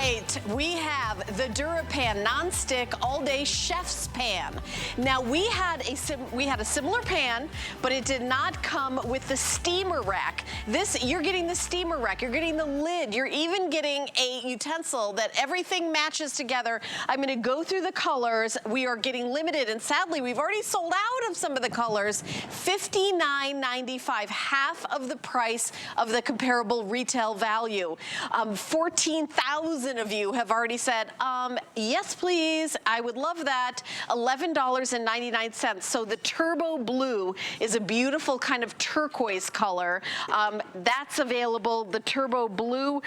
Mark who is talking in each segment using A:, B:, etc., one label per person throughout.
A: right, we have the DuraPan Nonstick all-day chef's pan. Now we had a similar pan, but it did not come with the steamer rack. You're getting the steamer rack, you're getting the lid, you're even getting a utensil that everything matches together. I'm going to go through the colors. We are getting limited, and sadly, we've already sold out of some of the colors. $59.95, half of the price of the comparable retail value. 14,000 of you have already said, yes, please. I would love that. $11.99. So the turbo blue is a beautiful kind of turquoise color. That's available. The turbo blue,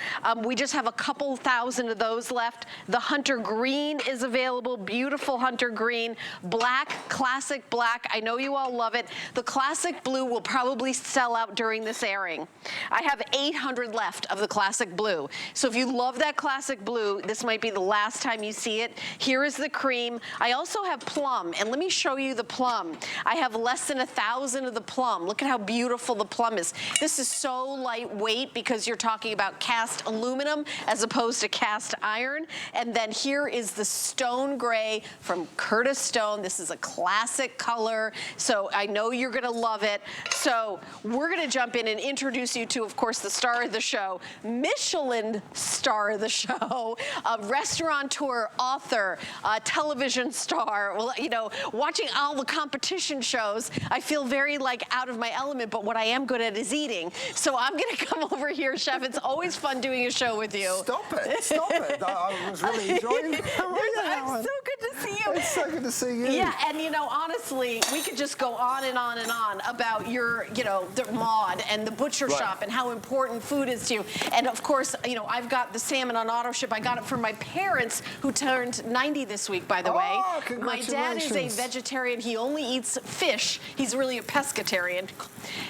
A: we just have a couple thousand of those left. The hunter green is available. Beautiful hunter green. Black, classic black. I know you all love it. The classic blue will probably sell out during this airing. I have 800 left of the classic blue. So if you love that classic blue, this might be the last time you see it. Here is the cream. I also have plum, and let me show you the plum. I have less than 1,000 of the plum. Look at how beautiful the plum is. This is so lightweight because you're talking about cast aluminum as opposed to cast iron. And then here is the stone gray from Curtis Stone. This is a classic color, so I know you're gonna love it. So we're gonna jump in and introduce you to, of course, the star of the show, Michelin star of the show, restaurateur, author, television star. Well, you know, watching all the competition shows, I feel very like out of my element, but what I am good at is eating. So I'm gonna come over here, Chef. It's always fun doing a show with you.
B: Stop it, stop it. I was really enjoying it.
A: I'm so good to see you.
B: It's so good to see you.
A: Yeah, and you know, honestly, we could just go on and on and on about your, you know, the mod and the butcher shop and how important food is to you. And of course, you know, I've got the salmon on auto ship. I got it from my parents who turned 90 this week, by the way. My dad is a vegetarian. He only eats fish. He's really a pescatarian.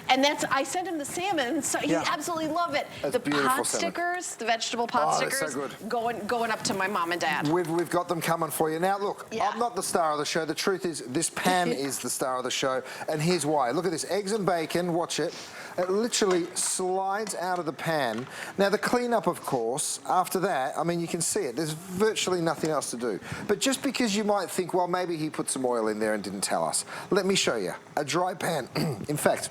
A: And I sent him the salmon, so he absolutely love it.
B: That's
A: the pot stickers, the vegetable pot stickers,
B: so
A: going up to my mom and dad.
B: We've got them coming for you. Now, look, I'm not the star of the show. The truth is, this pan is the star of the show, and here's why. Look at this, eggs and bacon, watch it. It literally slides out of the pan. Now, the cleanup, of course, after that, I mean, you can see it. There's virtually nothing else to do. But just because you might think, well, maybe he put some oil in there and didn't tell us, let me show you. A dry pan. In fact,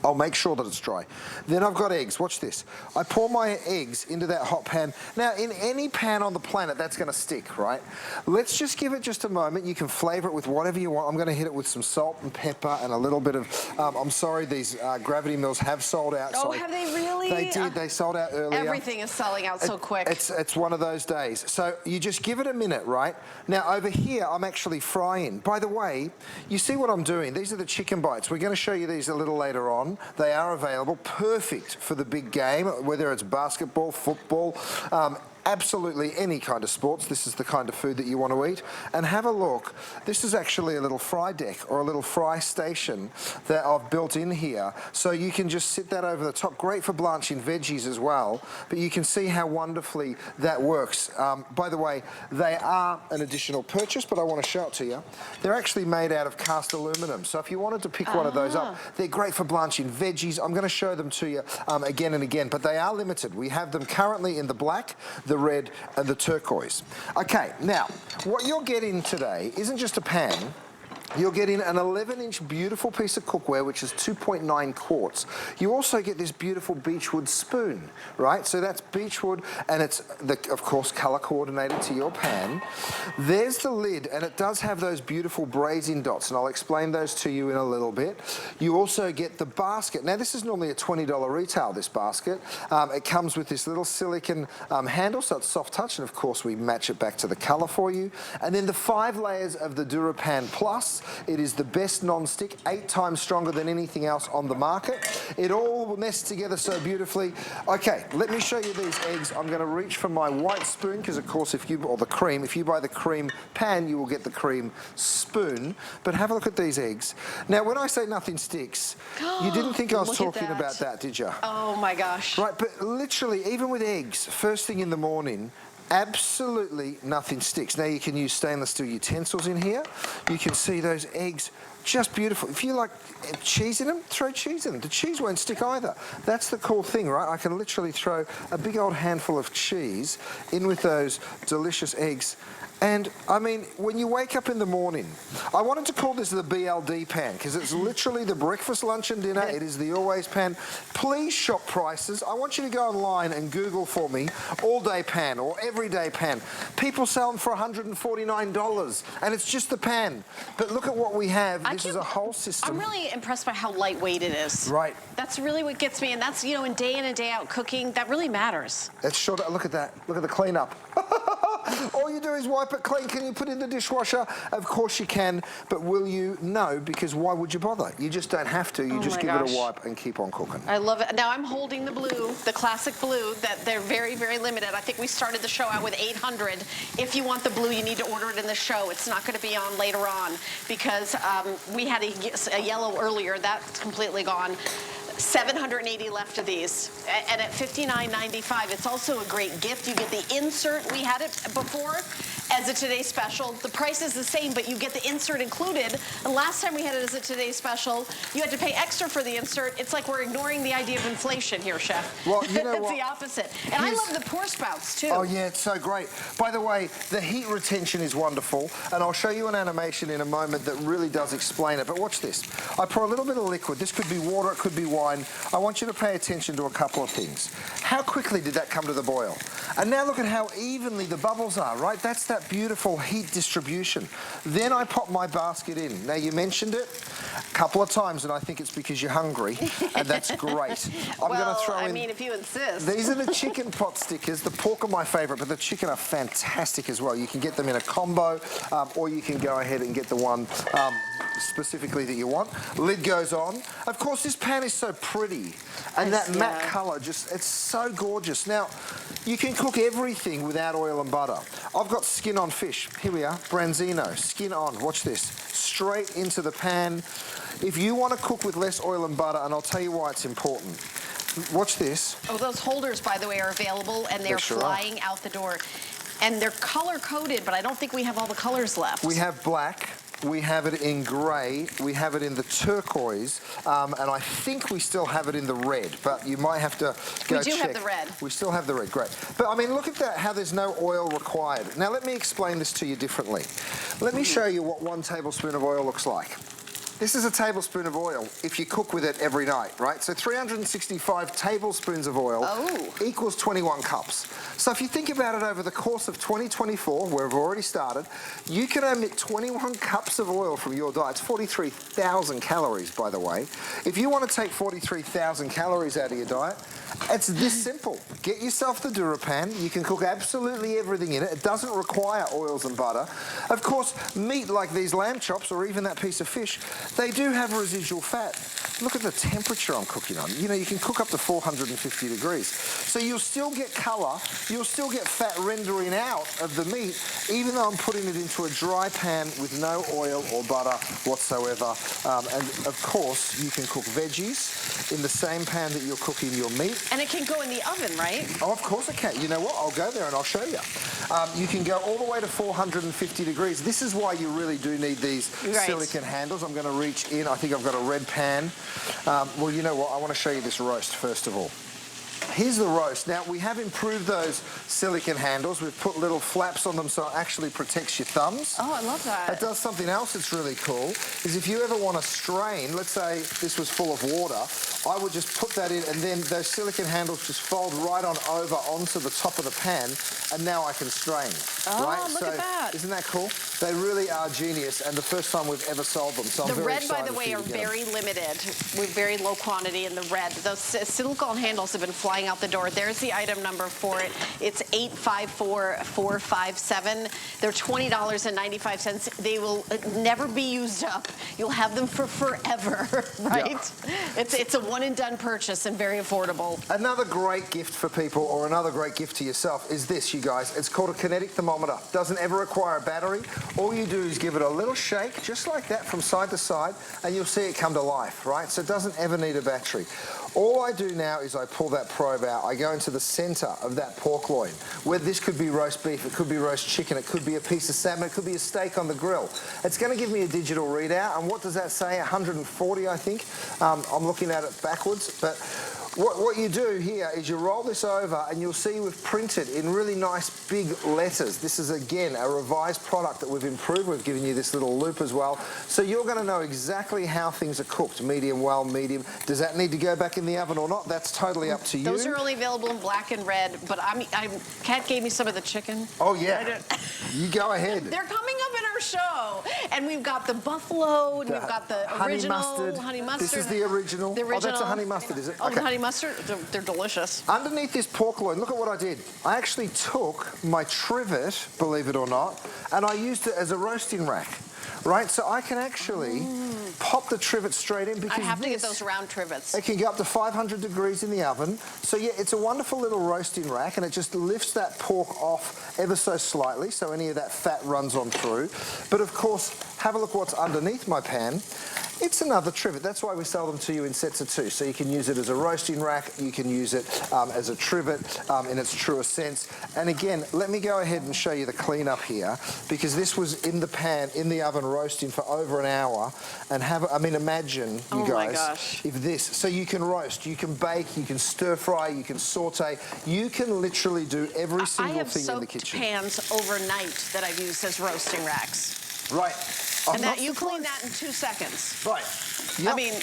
B: I'll make sure that it's dry. Then I've got eggs. Watch this. I pour my eggs into that hot pan. Now, in any pan on the planet, that's going to stick, right? Let's just give it just a moment. You can flavor it with whatever you want. I'm going to hit it with some salt and pepper and a little bit of... I'm sorry, these Gravity Mills have sold out.
A: Oh, have they really?
B: They did. They sold out earlier.
A: Everything is selling out so quick.
B: It's one of those days. So you just give it a minute, right? Now, over here, I'm actually frying. By the way, you see what I'm doing? These are the chicken bites. We're going to show you these a little later on. They are available, perfect for the big game, whether it's basketball, football, absolutely any kind of sports. This is the kind of food that you want to eat. And have a look. This is actually a little fry deck or a little fry station that I've built in here. So you can just sit that over the top. Great for blanching veggies as well. But you can see how wonderfully that works. By the way, they are an additional purchase, but I want to show it to you. They're actually made out of cast aluminum. So if you wanted to pick one of those up, they're great for blanching veggies. I'm going to show them to you again and again, but they are limited. We have them currently in the black, the red and the turquoise. Okay, now, what you're getting today isn't just a pan. You're getting an 11-inch beautiful piece of cookware, which is 2.9 quarts. You also get this beautiful beechwood spoon, right? So that's beechwood, and it's, of course, color coordinated to your pan. There's the lid, and it does have those beautiful braising dots, and I'll explain those to you in a little bit. You also get the basket. Now, this is normally a $20 retail, this basket. It comes with this little silicone handle, so it's soft touch, and of course, we match it back to the color for you. And then the 5 layers of the DuraPan Plus. It is the best non-stick, 8 times stronger than anything else on the market. It all nests together so beautifully. Okay, let me show you these eggs. I'm going to reach for my white spoon because, of course, or the cream, if you buy the cream pan, you will get the cream spoon. But have a look at these eggs. Now, when I say nothing sticks, you didn't think I was talking about that, did you?
A: Oh, my gosh.
B: Right, but literally, even with eggs, first thing in the morning, Absolutely nothing sticks. Now you can use stainless steel utensils in here. You can see those eggs, just beautiful. If you like cheese in them, throw cheese in them. The cheese won't stick either. That's the cool thing, right? I can literally throw a big old handful of cheese in with those delicious eggs. And, I mean, when you wake up in the morning, I wanted to call this the BLD pan because it's literally the breakfast, lunch and dinner. It is the always pan. Please shop prices. I want you to go online and Google for me all-day pan or everyday pan. People sell them for $149 and it's just the pan. But look at what we have. This is a whole system.
A: I'm really impressed by how lightweight it is.
B: Right.
A: That's really what gets me, and that's, you know, in day in and day out cooking, that really matters.
B: It's sure. Look at that. Look at the cleanup. All you do is wipe it clean. Can you put it in the dishwasher? Of course you can, but will you? No, because why would you bother? You just don't have to. You just give it a wipe and keep on cooking.
A: I love it. Now I'm holding the blue, the classic blue, that they're very, very limited. I think we started the show out with 800. If you want the blue, you need to order it in the show. It's not going to be on later on because we had a yellow earlier. That's completely gone. 780 left of these, and at $59.95, it's also a great gift. You get the insert. We had it before as a Today Special. The price is the same, but you get the insert included. And last time we had it as a Today Special, you had to pay extra for the insert. It's like we're ignoring the idea of inflation here, Chef.
B: Well, you know
A: it's
B: what?
A: the opposite. And I love the pour spouts, too.
B: Oh, yeah, it's so great. By the way, the heat retention is wonderful, and I'll show you an animation in a moment that really does explain it. But watch this. I pour a little bit of liquid. This could be water, it could be wine. I want you to pay attention to a couple of things. How quickly did that come to the boil? And now look at how evenly the bubbles are, right? That's that beautiful heat distribution. Then I pop my basket in. Now, you mentioned it a couple of times, and I think it's because you're hungry, and that's great. I'm going to throw in...
A: I mean, if you insist.
B: These are the chicken pot stickers. The pork are my favorite, but the chicken are fantastic as well. You can get them in a combo, or you can go ahead and get the one specifically that you want. Lid goes on. Of course, this pan is so pretty, and that matte color, just, it's so gorgeous. Now, you can cook everything without oil and butter. I've got skin on fish. Here we are, branzino, skin on. Watch this. Straight into the pan. If you want to cook with less oil and butter, and I'll tell you why it's important. Watch this. Oh,
A: those holders, by the way, are available, and they're flying out the door. And they're color-coded, but I don't think we have all the colors left.
B: We have black. We have it in grey, we have it in the turquoise, and I think we still have it in the red, but you might have to go check.
A: We do have the red.
B: We still have the red, great. But I mean, look at that, how there's no oil required. Now let me explain this to you differently. Let me show you what 1 tablespoon of oil looks like. This is a tablespoon of oil if you cook with it every night, right? So 365 tablespoons of oil equals 21 cups. So if you think about it over the course of 2024, where we've already started, you can omit 21 cups of oil from your diet. It's 43,000 calories, by the way. If you want to take 43,000 calories out of your diet, it's this simple. Get yourself the DuraPan. You can cook absolutely everything in it. It doesn't require oils and butter. Of course, meat like these lamb chops or even that piece of fish, they do have residual fat. Look at the temperature I'm cooking on. You know, you can cook up to 450 degrees. So you'll still get color, you'll still get fat rendering out of the meat, even though I'm putting it into a dry pan with no oil or butter whatsoever. And of course, you can cook veggies in the same pan that you're cooking your meat.
A: And it can go in the oven, right?
B: Oh, of course it can. You know what? I'll go there and I'll show you. You can go all the way to 450 degrees. This is why you really do need these silicone handles. I'm going to reach in. I think I've got a red pan. Well, you know what? I want to show you this roast first of all. Here's the roast. Now, we have improved those silicone handles. We've put little flaps on them so it actually protects your thumbs.
A: Oh, I love that.
B: It does something else that's really cool, is if you ever want to strain, let's say this was full of water, I would just put that in and then those silicone handles just fold right on over onto the top of the pan and now I can strain.
A: Oh, look at that.
B: Isn't that cool? They really are genius and the first time we've ever sold them, so I'm very excited.
A: The red, by the way, are very limited with very low quantity in the red. Those silicone handles have been flying out the door. There's the item number for it. It's 854457. They're $20.95. They will never be used up. You'll have them for forever, right? Yeah. It's a one-and-done purchase and very affordable.
B: Another great gift for people, or another great gift to yourself, is this, you guys. It's called a kinetic thermometer. Doesn't ever require a battery. All you do is give it a little shake, just like that, from side to side, and you'll see it come to life, right? So it doesn't ever need a battery. All I do now is I pull that probe probe out, I go into the center of that pork loin, where this could be roast beef, it could be roast chicken, it could be a piece of salmon, it could be a steak on the grill. It's going to give me a digital readout, and what does that say? 140, I think. I'm looking at it backwards, but what you do here is you roll this over and you'll see we've printed in really nice big letters. This is, again, a revised product that we've improved. We've given you this little loop as well. So you're going to know exactly how things are cooked, medium, well, medium. Does that need to go back in the oven or not? That's totally up to you.
A: Those are only available in black and red, but Kat gave me some of the chicken.
B: Oh, yeah. You go ahead.
A: They're coming up in our show. And we've got the buffalo, and we've got the original honey mustard.
B: This is the original.
A: The original.
B: Oh, that's a honey mustard, is it?
A: Oh,
B: okay.
A: the honey mustard? They're delicious.
B: Underneath this pork loin, look at what I did. I actually took my trivet, believe it or not, and I used it as a roasting rack. Right, so I can actually pop the trivet straight in because
A: I have to get those round trivets.
B: It can go up to 500 degrees in the oven. So yeah, it's a wonderful little roasting rack, and it just lifts that pork off ever so slightly, so any of that fat runs on through. But of course, have a look what's underneath my pan. It's another trivet. That's why we sell them to you in sets of 2. So you can use it as a roasting rack, you can use it as a trivet in its truest sense. And again, let me go ahead and show you the cleanup here, because this was in the pan, in the oven, roasting for over an hour. And imagine, you guys, if this, so you can roast, you can bake, you can stir fry, you can saute, you can literally do every single thing in the kitchen.
A: I have soaked pans overnight that I've used as roasting racks.
B: Right.
A: And that you clean that in 2 seconds.
B: Right. Yep.
A: I mean,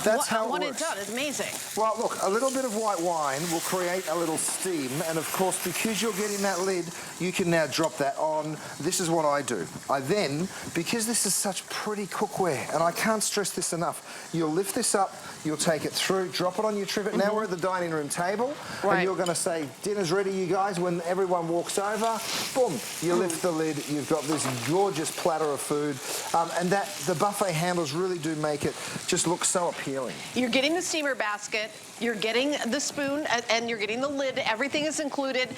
B: that's how it
A: when
B: works.
A: it's done, it's amazing.
B: Well, look, a little bit of white wine will create a little steam, and of course, because you're getting that lid, you can now drop that on. This is what I do. I then, because this is such pretty cookware, and I can't stress this enough, you'll lift this up, you'll take it through, drop it on your trivet. Now we're at the dining room table, and you're going to say, dinner's ready, you guys. When everyone walks over, boom, you lift the lid, you've got this gorgeous platter of food, and the buffet handles really do make it just look so appealing.
A: You're getting the steamer basket, you're getting the spoon, and you're getting the lid. Everything is included.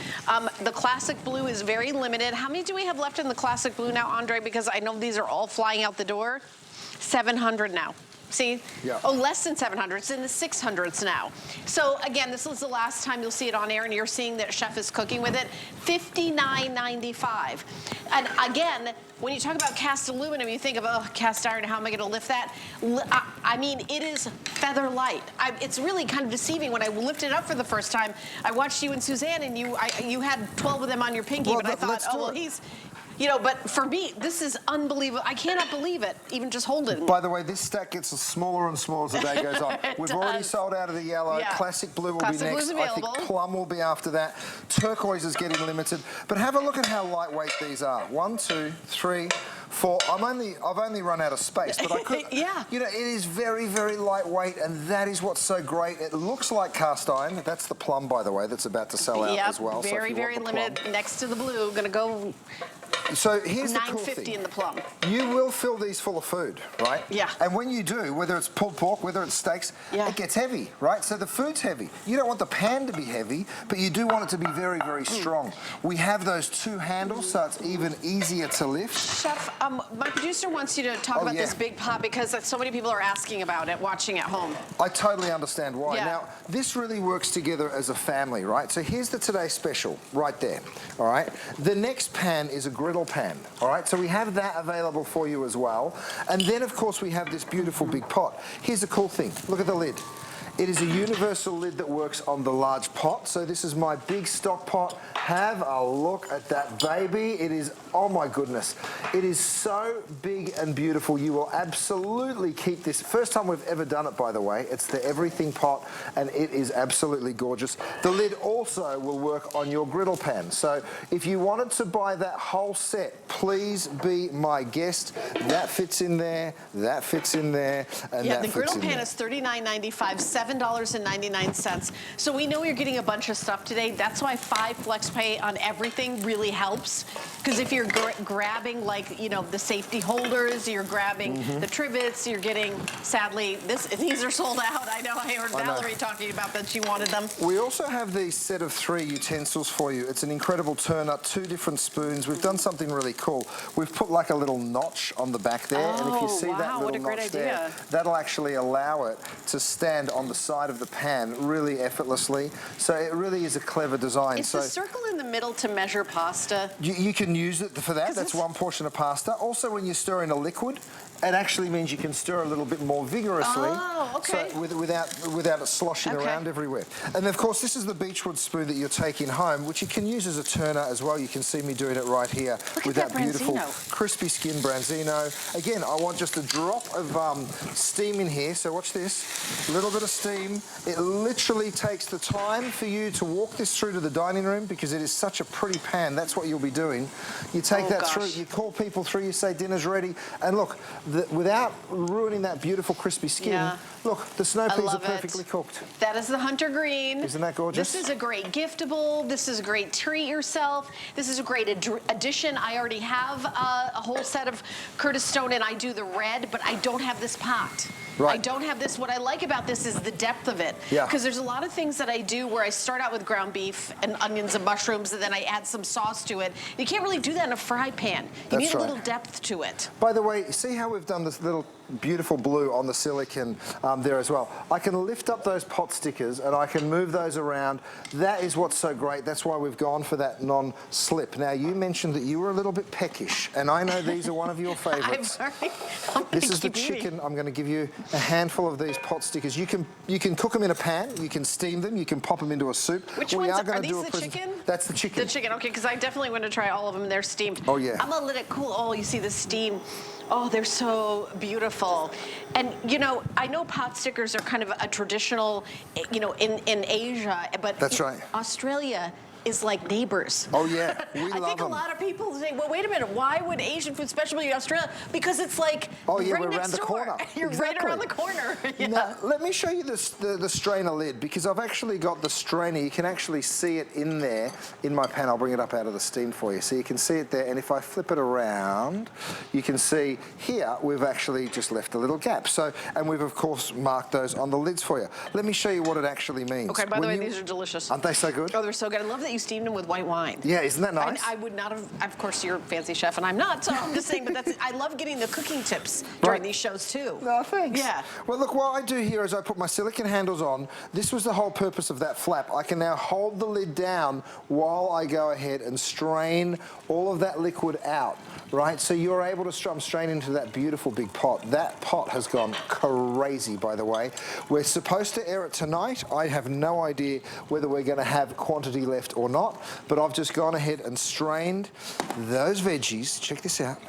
A: The classic blue is very limited. How many do we have left in the classic blue now, Andre? Because I know these are all flying out the door. 700 now. See?
B: Yeah.
A: Oh, less than 700. It's in the 600s now. So again, this is the last time you'll see it on air, and you're seeing that Chef is cooking with it. $59.95. And again, when you talk about cast aluminum, you think of, oh, cast iron, how am I going to lift that? I mean, it is feather light. It's really kind of deceiving. When I lifted it up for the first time, I watched you and Suzanne, and you had 12 of them on your pinky,
B: well,
A: but I thought, oh, well, he's... You know, but for me, this is unbelievable. I cannot believe it, even just holding it.
B: By the way, this stack gets smaller and smaller as the day goes on. We've already sold out of the yellow.
A: Yeah.
B: Classic blue will be next. I think plum will be after that. Turquoise is getting limited. But have a look at how lightweight these are. 1, 2, 3, 4. I've only run out of space, but I could.
A: Yeah.
B: You know, it is very, very lightweight, and that is what's so great. It looks like cast iron. That's the plum, by the way, that's about to sell out as well.
A: Very,
B: so
A: very limited. Next to the blue, gonna go.
B: So here's the cool
A: $9.50
B: thing.
A: in the plum.
B: You will fill these full of food, right?
A: Yeah.
B: And when you do, whether it's pulled pork, whether it's steaks, it gets heavy, right? So the food's heavy. You don't want the pan to be heavy, but you do want it to be very, very strong. We have those 2 handles, so it's even easier to lift.
A: Chef, my producer wants you to talk about this big pot because so many people are asking about it, watching at home.
B: I totally understand why.
A: Yeah.
B: Now, this really works together as a family, right? So here's the Today Special right there, all right? The next pan is a griddle pan, all right? So we have that available for you as well. And then, of course, we have this beautiful big pot. Here's the cool thing. Look at the lid. It is a universal lid that works on the large pot. So this is my big stock pot. Have a look at that baby. It is, oh my goodness. It is so big and beautiful. You will absolutely keep this. First time we've ever done it, by the way. It's the everything pot, and it is absolutely gorgeous. The lid also will work on your griddle pan. So if you wanted to buy that whole set, please be my guest. That fits in there, that fits in there, and that fits in there.
A: The griddle pan is $39.95, $7.99. So we know you're getting a bunch of stuff today. That's why 5 flex pay on everything really helps. Because if you're grabbing, like, you know, the safety holders, you're grabbing the trivets, you're getting, sadly, these are sold out. I know, I heard Valerie talking about that she wanted them.
B: We also have these set of 3 utensils for you. It's an incredible turner, 2 different spoons. We've done something something really cool. We've put like a little notch on the back there, and if you see that little notch there, that'll actually allow it to stand on the side of the pan really effortlessly. So it really is a clever design.
A: Is the circle in the middle to measure pasta?
B: You can use it for that. That's one portion of pasta. Also, when you stir in a liquid, it actually means you can stir a little bit more vigorously, so without it sloshing around everywhere. And of course, this is the beechwood spoon that you're taking home, which you can use as a turner as well. You can see me doing it right here with that beautiful crispy skin branzino. Again, I want just a drop of steam in here, so watch this. A little bit of steam. It literally takes the time for you to walk this through to the dining room because it is such a pretty pan. That's what you'll be doing. You take that through, you call people through, you say dinner's ready, and look, without ruining that beautiful crispy skin, look, the snow peas are perfectly cooked.
A: That is the hunter green.
B: Isn't that gorgeous?
A: This is a great giftable. This is a great treat yourself. This is a great addition. I already have a whole set of Curtis Stone, and I do the red, but I don't have this pot. I don't have this. What I like about this is the depth of it. Because there's a lot of things that I do where I start out with ground beef and onions and mushrooms, and then I add some sauce to it. You can't really do that in a fry pan. You need a little depth to it.
B: By the way, see how we've done this little beautiful blue on the silicone there as well. I can lift up those pot stickers and I can move those around. That is what's so great. That's why we've gone for that non-slip. Now, you mentioned that you were a little bit peckish, and I know these are one of your favorites.
A: I'm sorry.
B: This is the chicken. I'm going to give you a handful of these pot stickers. You can cook them in a pan, you can steam them, you can pop them into a soup.
A: Which ones are these? The chicken?
B: That's the chicken.
A: The chicken, okay, because I definitely want to try all of them. They're steamed.
B: Oh, yeah.
A: I'm gonna let it cool. Oh, you see the steam. Oh, they're so beautiful. And, you know, I know pot stickers are kind of a traditional, you know, in Asia, but
B: that's right.
A: Australia is like neighbors.
B: Oh, yeah. We love them.
A: I think a lot of people say, well, wait a minute, why would Asian food, especially in Australia? Because it's like right
B: we're
A: next
B: around the
A: door.
B: corner.
A: You're right around the corner.
B: Now, let me show you the strainer lid, because I've actually got the strainer. You can actually see it in there in my pan. I'll bring it up out of the steam for you. So you can see it there, and if I flip it around, you can see here we've actually just left a little gap. So, and we've, of course, marked those on the lids for you. Let me show you what it actually means.
A: Okay, by the way, these are delicious.
B: Aren't they so good?
A: Oh, they're so good. I love that you steamed them with white wine.
B: Yeah, isn't that nice?
A: I would not have, of course, you're a fancy chef and I'm not, so I'm just saying, but I love getting the cooking tips during these shows too.
B: No, thanks.
A: Yeah.
B: Well, look, what I do here is I put my silicone handles on. This was the whole purpose of that flap. I can now hold the lid down while I go ahead and strain all of that liquid out, right? So you're able to strain into that beautiful big pot. That pot has gone crazy, by the way. We're supposed to air it tonight. I have no idea whether we're going to have quantity left or not, but I've just gone ahead and strained those veggies. Check this out.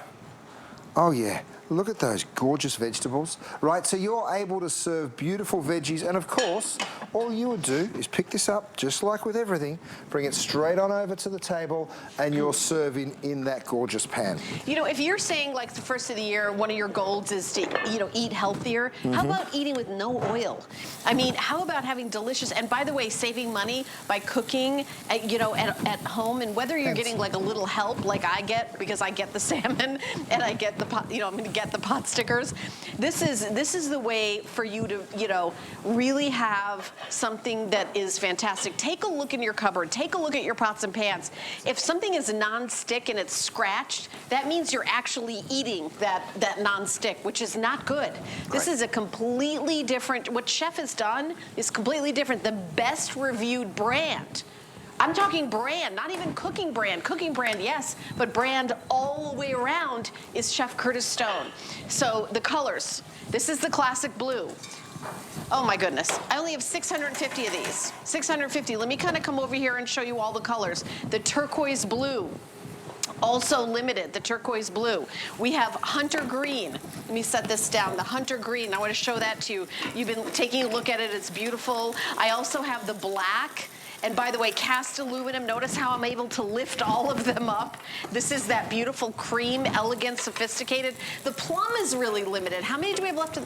B: Oh, yeah. Look at those gorgeous vegetables, right? So you're able to serve beautiful veggies, and of course, all you would do is pick this up, just like with everything, bring it straight on over to the table, and you're serving in that gorgeous pan.
A: You know, if you're saying, like, the first of the year, one of your goals is to, you know, eat healthier, how about eating with no oil? I mean, how about having delicious, and by the way, saving money by cooking, you know, at home, and whether you're getting, like, a little help, like I get, because I get the salmon, and I get the pot, you know, I'm going to get the pot stickers. This is the way for you to, you know, really have something that is fantastic. Take a look in your cupboard. Take a look at your pots and pans. If something is non-stick and it's scratched, that means you're actually eating that non-stick, which is not good. This is a completely different, what Chef has done is completely different. The best reviewed brand. I'm talking brand, not even cooking brand. Cooking brand, yes, but brand all the way around is Chef Curtis Stone. So the colors, this is the classic blue. Oh my goodness, I only have 650 of these. 650, let me kind of come over here and show you all the colors. The turquoise blue, also limited, the turquoise blue. We have hunter green. Let me set this down, the hunter green. I want to show that to you. You've been taking a look at it, it's beautiful. I also have the black. And by the way, cast aluminum, notice how I'm able to lift all of them up. This is that beautiful cream, elegant, sophisticated. The plum is really limited. How many do we have left?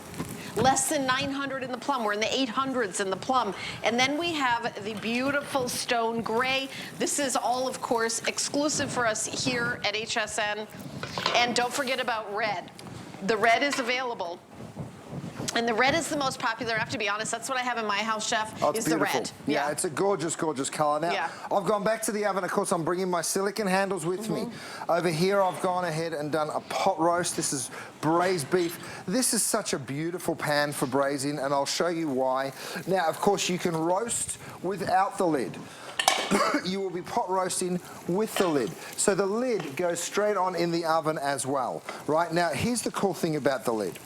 A: Less than 900 in the plum. We're in the 800s in the plum. And then we have the beautiful stone gray. This is all, of course, exclusive for us here at HSN. And don't forget about red. The red is available. And the red is the most popular. I have to be honest, that's what I have in my house, Chef,
B: Oh, it's
A: is
B: beautiful.
A: the red.
B: Yeah, it's a gorgeous, gorgeous color. Now,
A: Yeah.
B: I've gone back to the oven. Of course, I'm bringing my silicone handles with me. Over here, I've gone ahead and done a pot roast. This is braised beef. This is such a beautiful pan for braising, and I'll show you why. Now, of course, you can roast without the lid. You will be pot roasting with the lid. So the lid goes straight on in the oven as well. Right, now, here's the cool thing about the lid.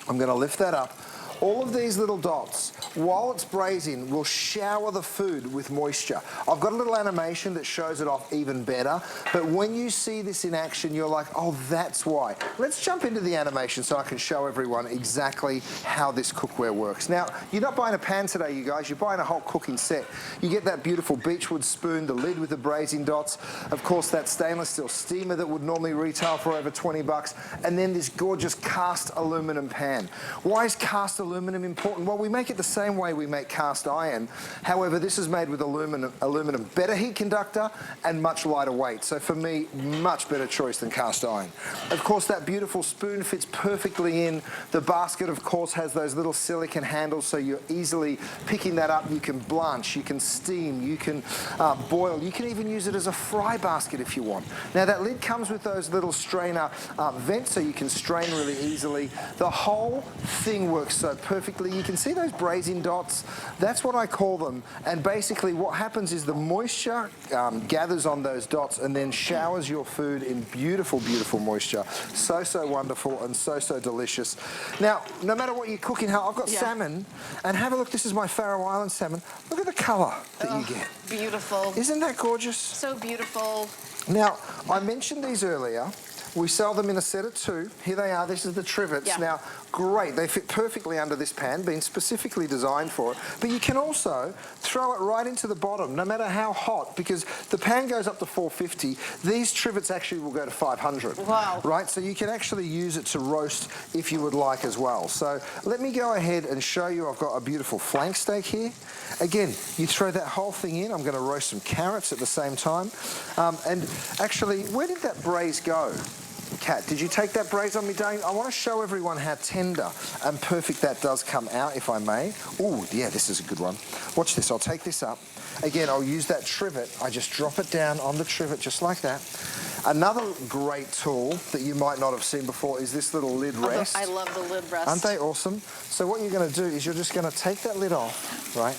B: I'm going to lift that up. All of these little dots, while it's braising, will shower the food with moisture. I've got a little animation that shows it off even better, but when you see this in action, you're like, oh, that's why. Let's jump into the animation so I can show everyone exactly how this cookware works. Now, you're not buying a pan today, you guys, you're buying a whole cooking set. You get that beautiful beechwood spoon, the lid with the braising dots, of course, that stainless steel steamer that would normally retail for over 20 bucks, and then this gorgeous cast aluminum pan. Why is cast aluminum important? Well, we make it the same way we make cast iron. However, this is made with aluminum, better heat conductor and much lighter weight. So for me, much better choice than cast iron. Of course, that beautiful spoon fits perfectly in. The basket, of course, has those little silicone handles, so you're easily picking that up. You can blanch, you can steam, you can boil. You can even use it as a fry basket if you want. Now, that lid comes with those little strainer vents, so you can strain really easily. The whole thing works so perfectly. You can see those braising dots. That's what I call them. And basically what happens is the moisture gathers on those dots and then showers your food in beautiful, beautiful moisture. So, so wonderful and so, so delicious. Now, no matter what you're cooking, I've got salmon. And have a look. This is my Faroe Island salmon. Look at the color that you get.
A: Beautiful.
B: Isn't that gorgeous?
A: So beautiful.
B: Now, I mentioned these earlier. We sell them in a set of 2. Here they are. This is the trivets.
A: Yeah.
B: Now, great. They fit perfectly under this pan, been specifically designed for it. But you can also throw it right into the bottom, no matter how hot, because the pan goes up to 450. These trivets actually will go to 500.
A: Wow.
B: Right? So you can actually use it to roast if you would like as well. So let me go ahead and show you. I've got a beautiful flank steak here. Again, you throw that whole thing in. I'm going to roast some carrots at the same time. And actually, where did that braise go? Kat, did you take that braise on me, Dane? I want to show everyone how tender and perfect that does come out, if I may. Oh, yeah, this is a good one. Watch this. I'll take this up. Again, I'll use that trivet. I just drop it down on the trivet just like that. Another great tool that you might not have seen before is this little lid rest.
A: I love the lid rest.
B: Aren't they awesome? So what you're going to do is you're just going to take that lid off, right?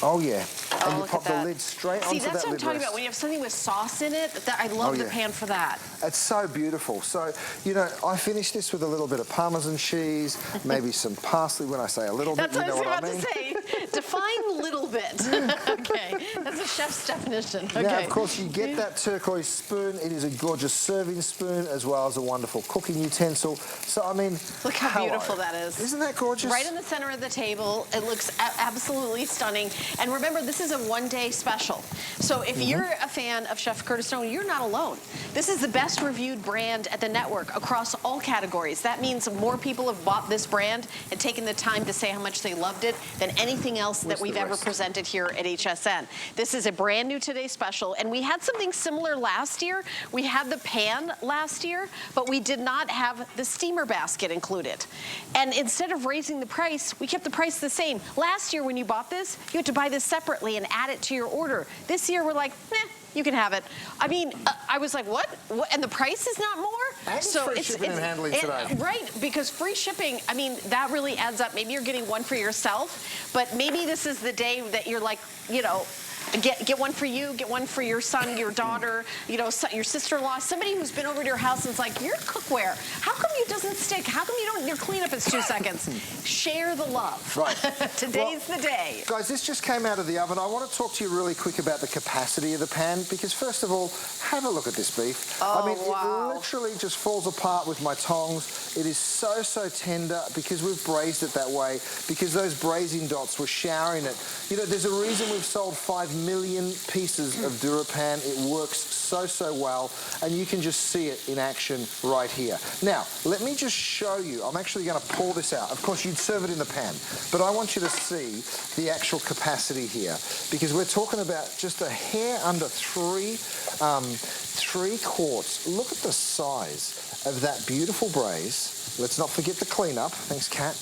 B: Oh, yeah. And you pop the lid straight onto that lid rest.
A: See, that's what I'm talking about. When you have something with sauce in it, I love the pan for that.
B: It's so beautiful. So, you know, I finish this with a little bit of Parmesan cheese, maybe some parsley. When I say a little bit, you know what I mean.
A: That's what I was about to say. Define little bit. Okay. That's a chef's definition. Okay.
B: Now, of course, you get that turquoise spoon. It is a gorgeous serving spoon as well as a wonderful cooking utensil. So, I mean,
A: look how beautiful that is.
B: Isn't that gorgeous?
A: Right in the center of the table. It looks absolutely stunning. And remember, this is a one-day special. So if you're a fan of Chef Curtis Stone, you're not alone. This is the best reviewed brand at the network across all categories. That means more people have bought this brand and taken the time to say how much they loved it than anything else that we've ever presented here at HSN. This is a brand new Today special, and we had something similar last year. We had the pan last year, but we did not have the steamer basket included. And instead of raising the price, we kept the price the same. Last year when you bought this, you had to buy this separately and add it to your order. This year we're like, you can have it. I mean, I was like, what? And the price is not more?
B: And so free shipping and handling today.
A: Right, because free shipping, I mean, that really adds up. Maybe you're getting one for yourself, but maybe this is the day that you're like, you know, get one for you, get one for your son, your daughter, you know, your sister-in-law, somebody who's been over to your house and is like, your cookware, how come it doesn't stick? How come you don't, your cleanup is 2 seconds? Share the love.
B: Right.
A: Today's the day.
B: Guys, this just came out of the oven. I want to talk to you really quick about the capacity of the pan, because first of all, have a look at this beef.
A: Oh,
B: I mean,
A: wow.
B: It literally just falls apart with my tongs. It is so, so tender because we've braised it that way, because those braising dots were showering it. You know, there's a reason we've sold 5 million pieces of DuraPan. It works so, so well, and you can just see it in action right here. Now, let me just show you. I'm actually going to pour this out. Of course, you'd serve it in the pan, but I want you to see the actual capacity here, because we're talking about just a hair under 3 quarts. Look at the size of that beautiful braise. Let's not forget the cleanup. Thanks, Kat.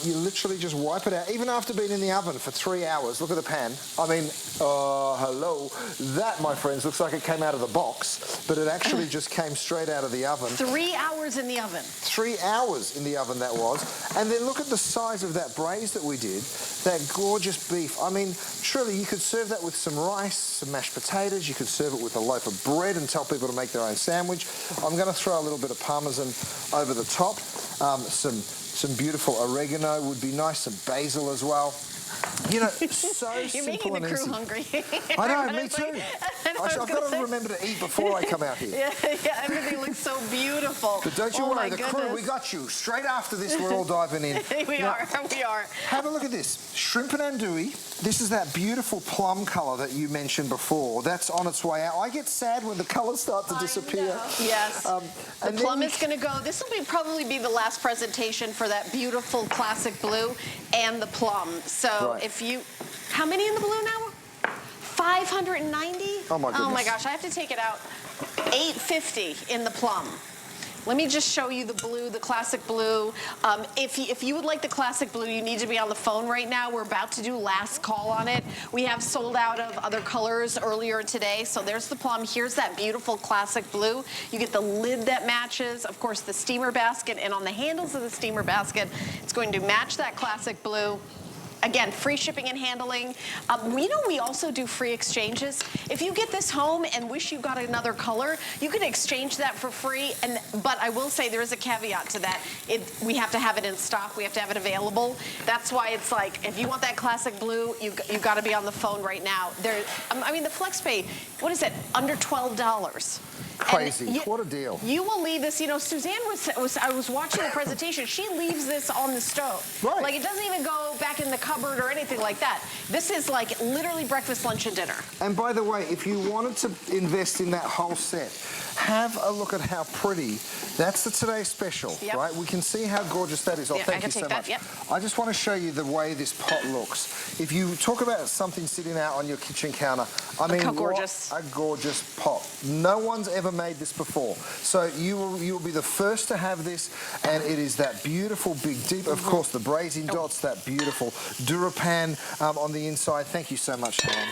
B: You literally just wipe it out, even after being in the oven for 3 hours. Look at the pan. I mean, hello. That, my friends, looks like it came out of the box, but it actually just came straight out of the oven.
A: 3 hours in the oven.
B: 3 hours in the oven that was. And then look at the size of that braise that we did, that gorgeous beef. I mean, truly, you could serve that with some rice, some mashed potatoes. You could serve it with a loaf of bread and tell people to make their own sandwich. I'm going to throw a little bit of Parmesan over the top. Some beautiful oregano would be nice, some basil as well. You know, so
A: You're making
B: simple
A: the
B: and
A: crew
B: easy.
A: hungry.
B: I know, me too. I've got to remember to eat before I come out here.
A: Yeah, everything looks so beautiful.
B: But don't you worry, the crew, we got you. Straight after this, we're all diving in.
A: we are.
B: Have a look at this. Shrimp and andouille. This is that beautiful plum colour that you mentioned before. That's on its way out. I get sad when the colours start to disappear.
A: Yes. The plum is going to go. This will probably be the last presentation for that beautiful classic blue and the plum. So if you, how many in the blue now? 590?
B: Oh my goodness.
A: Oh my gosh, I have to take it out. 850 in the plum. Let me just show you the blue, the classic blue. If you would like the classic blue, you need to be on the phone right now. We're about to do last call on it. We have sold out of other colors earlier today. So there's the plum. Here's that beautiful classic blue. You get the lid that matches, of course, the steamer basket. And on the handles of the steamer basket, it's going to match that classic blue. Again, free shipping and handling. You know, we also do free exchanges. If you get this home and wish you got another color, you can exchange that for free. But I will say there is a caveat to that. We have to have it in stock. We have to have it available. That's why it's like, if you want that classic blue, you got to be on the phone right now. I mean, the FlexPay, what is it? Under $12.
B: Crazy. What a deal.
A: You will leave this, you know, Suzanne I was watching the presentation. She leaves this on the stove.
B: Right.
A: Like, it doesn't even go back in the cupboard or anything like that. This is like literally breakfast, lunch, and dinner. And
B: by the way, if you wanted to invest in that whole set, have a look at how pretty. That's the Today Special, right? We can see how gorgeous that is. Oh, thank you so much. I just want to show you the way this pot looks. If you talk about something sitting out on your kitchen counter, I mean,
A: how gorgeous.
B: What a gorgeous pot. No one's ever made this before. So you will be the first to have this, and it is that beautiful big deep, of course, the braising dots, that beautiful DuraPan on the inside. Thank you so much, Helen.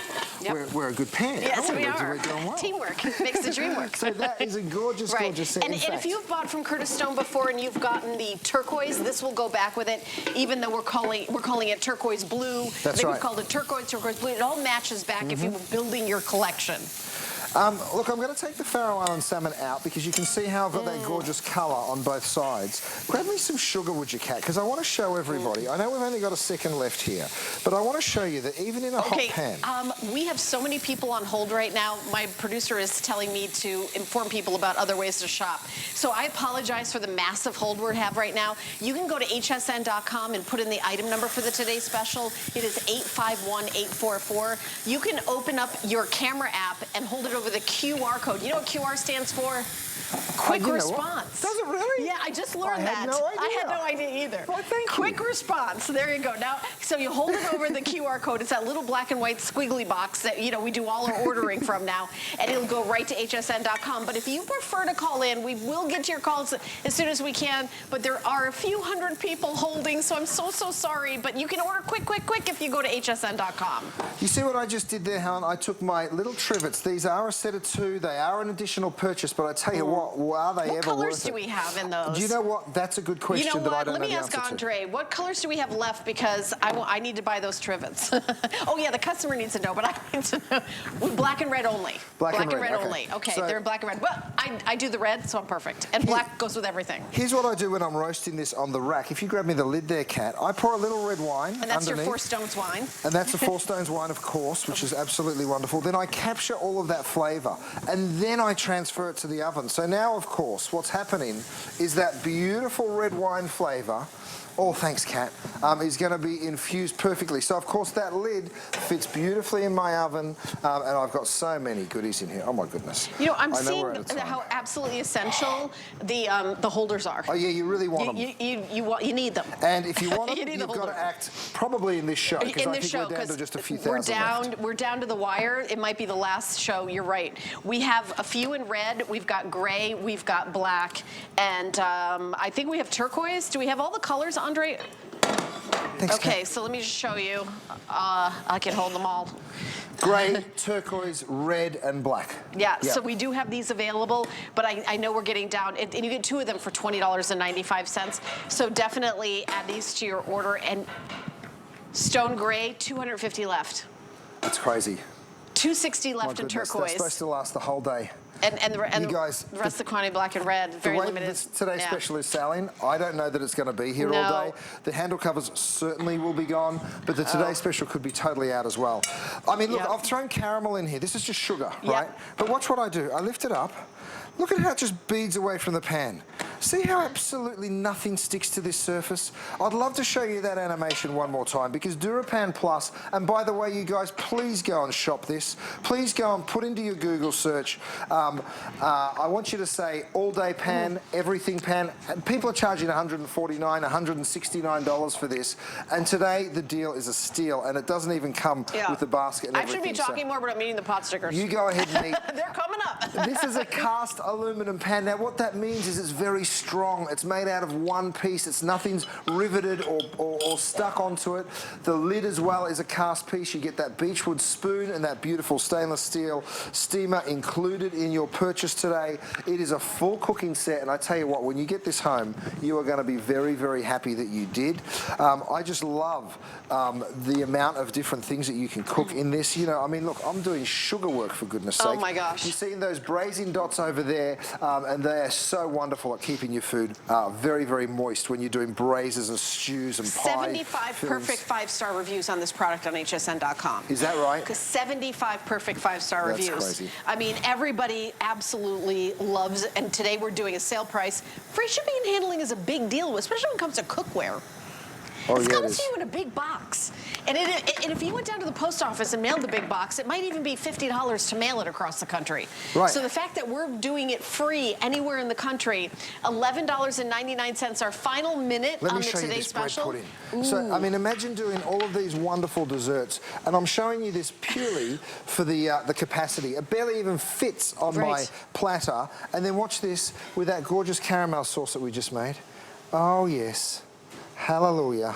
B: We're a good pair.
A: Yes, we are.
B: We're doing well.
A: Teamwork makes the dream work.
B: So that is a gorgeous, gorgeous set.
A: And if you've bought from Curtis Stone before and you've gotten the turquoise, this will go back with it, even though we're calling it turquoise blue.
B: That's right.
A: We've called it turquoise blue. It all matches back if you were building your collection.
B: Look, I'm going to take the Faroe Island salmon out because you can see how I've got that gorgeous colour on both sides. Grab me some sugar, would you, Kat? Because I want to show everybody. I know we've only got a second left here, but I want to show you that even in a hot pan...
A: we have so many people on hold right now. My producer is telling me to inform people about other ways to shop. So I apologize for the massive hold we have right now. You can go to hsn.com and put in the item number for the Today Special. It is 851844. You can open up your camera app and hold it over the QR code. You know what QR stands for? Quick response.
B: Does it really?
A: Yeah, I just learned that.
B: I had no idea.
A: I had no idea either.
B: Well, thank you.
A: Quick response. There you go. Now, so you hold it over the QR code. It's that little black and white squiggly box that, you know, we do all our ordering from now, and it'll go right to hsn.com. But if you prefer to call in, we will get to your calls as soon as we can, but there are a few hundred people holding, so I'm so sorry, but you can order quick if you go to hsn.com.
B: You see what I just did there, Helen? I took my little trivets. These are a set of 2. They are an additional purchase, but I tell you what, are they ever worth it?
A: What colors do we have in those?
B: Do you know what? That's a good question that I don't know the answer to.
A: Let me ask Andre, what colors do we have left? Because I need to buy those trivets. Oh, yeah, the customer needs to know, but I need to know. Black and red only.
B: Black and red
A: only. Okay, so, they're black and red. Well, I do the red, so I'm perfect. And black goes with everything.
B: Here's what I do when I'm roasting this on the rack. If you grab me the lid there, Kat, I pour a little red wine
A: And that's
B: underneath.
A: your Four Stones wine.
B: And that's a Four Stones wine, of course, which is absolutely wonderful. Then I capture all of that flavour, and then I transfer it to the oven. So now, of course, what's happening is that beautiful red wine flavour, oh, thanks, Kat, is going to be infused perfectly. So, of course, that lid fits beautifully in my oven, and I've got so many goodies in here. Oh, my goodness.
A: You know, I'm seeing how absolutely essential the holders are.
B: Oh, yeah, you really want them.
A: You need them.
B: And if you want them, you've got to act probably in this show, because I think we're down to just a few thousand left.
A: We're down to the wire. It might be the last show. You're right. We have a few in red. We've got gray. We've got black. And I think we have turquoise. Do we have all the colors, Andre?
B: Thanks,
A: Okay,
B: Kat.
A: so let me just show you. I can hold them all.
B: Grey, turquoise, red, and black.
A: Yeah,
B: Yep.
A: so we do have these available, but I know we're getting down, and you get 2 of them for $20.95. So definitely add these to your order. And stone gray, 250 left.
B: That's crazy.
A: 260 left in
B: My goodness,
A: turquoise.
B: That's supposed to last the whole day.
A: And
B: You guys,
A: the rest of the quantity black and red, very
B: the way
A: limited.
B: today's
A: Yeah.
B: special is selling, I don't know that it's going to be here all
A: No.
B: day. The handle covers certainly will be gone, but the today special could be totally out as well. I mean, look,
A: Yep.
B: I've thrown caramel in here. This is just sugar,
A: Yep.
B: right? But watch what I do. I lift it up. Look at how it just beads away from the pan. See how absolutely nothing sticks to this surface? I'd love to show you that animation one more time because DuraPan Plus, and by the way, you guys, please go and shop this. Please go and put into your Google search. I want you to say all-day pan, everything pan. People are charging $149, $169 for this, and today the deal is a steal, and it doesn't even come with the basket and
A: I should
B: everything.
A: be talking more, but I'm eating the pot stickers.
B: You go ahead and eat.
A: They're coming up.
B: This is a cast aluminum pan. Now what that means is it's very strong. It's made out of one piece. Nothing's riveted or stuck onto it. The lid as well is a cast piece. You get that beechwood spoon and that beautiful stainless steel steamer included in your purchase today. It is a full cooking set, and I tell you what, when you get this home, you are going to be very, very happy that you did. I just love the amount of different things that you can cook in this. You know, I mean, look, I'm doing sugar work for goodness sake.
A: Oh my gosh.
B: You've seen those braising dots over there, and they are so wonderful at keeping your food very, very moist when you're doing braises and stews and pie.
A: 75 perfect 5-star reviews on this product on hsn.com.
B: Is that right?
A: Because 75 perfect 5-star
B: That's
A: reviews.
B: crazy.
A: I mean, everybody absolutely loves it. And today we're doing a sale price. Free shipping and handling is a big deal, especially when it comes to cookware.
B: Oh,
A: It's
B: yeah,
A: coming
B: it is.
A: to you in a big box. And if you went down to the post office and mailed the big box, it might even be $50 to mail it across the country.
B: Right.
A: So the fact that we're doing it free anywhere in the country, $11.99, our final minute
B: Let
A: on
B: me
A: the
B: show you
A: Today
B: this
A: Special.
B: bread pudding. So, I mean, imagine doing all of these wonderful desserts, and I'm showing you this purely for the capacity. It barely even fits on my platter. And then watch this with that gorgeous caramel sauce that we just made. Oh, yes. Hallelujah.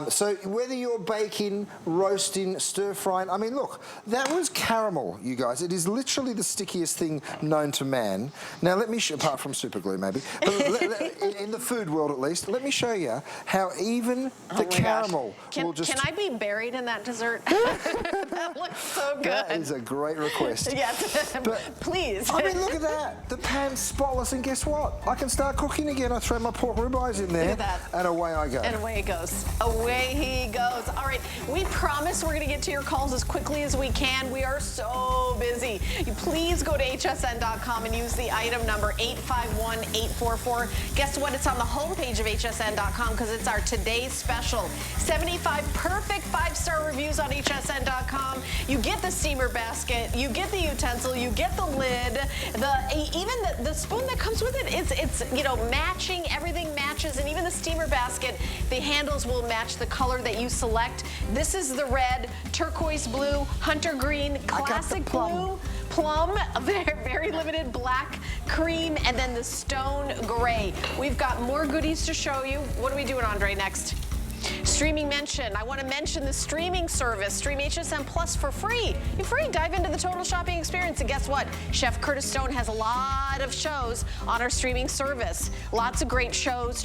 B: So whether you're baking, roasting, stir-frying, I mean, look, that was caramel, you guys. It is literally the stickiest thing known to man. Now, let me apart from super glue, maybe, but in the food world at least, let me show you how even the caramel will just...
A: Can I be buried in that dessert? That looks so good.
B: That is a great request.
A: Yes,
B: but,
A: please.
B: I mean, look at that. The pan's spotless, and guess what? I can start cooking again. I throw my pork ribeyes in there,
A: Look at that.
B: and away I go.
A: And away it goes. Away he goes. All right, we promise we're going to get to your calls as quickly as we can. We are so busy. You please go to hsn.com and use the item number 851844. Guess what? It's on the homepage of hsn.com because it's our today's special. 75 perfect 5-star reviews on hsn.com. You get the steamer basket, you get the utensil, you get the lid, even the spoon that comes with it. It's you know, matching. Everything matches, and even the steamer basket, the handles will match the color that you select. This is the red, turquoise blue, hunter green, classic blue, plum, very, very limited black, cream, and then the stone gray. We've got more goodies to show you. What are we doing, Andre, next? Streaming mention. I want to mention the streaming service, Stream HSN Plus for free. You're free. Dive into the total shopping experience. And guess what? Chef Curtis Stone has a lot of shows on our streaming service. Lots of great shows